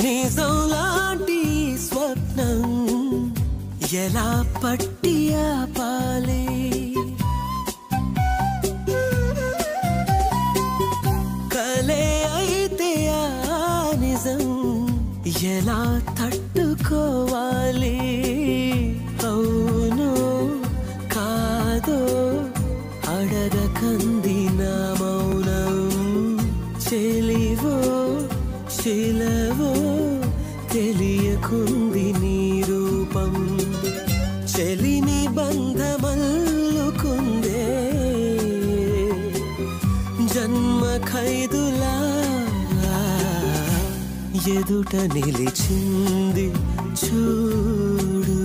నిజం లాంటి స్వప్నం ఎలా పట్టి ఆపాలి కలే అయితే ఆ నిజం ఎలా తట్టుకోవాలి అవును కాదో అడగకంది నా మౌనం చెలివో శిలవో తెలియకుంది నీ రూపం చెలిమి బంధమల్లుకుందే జన్మ ఖైదులా ఎదుట నిలిచింది చూడు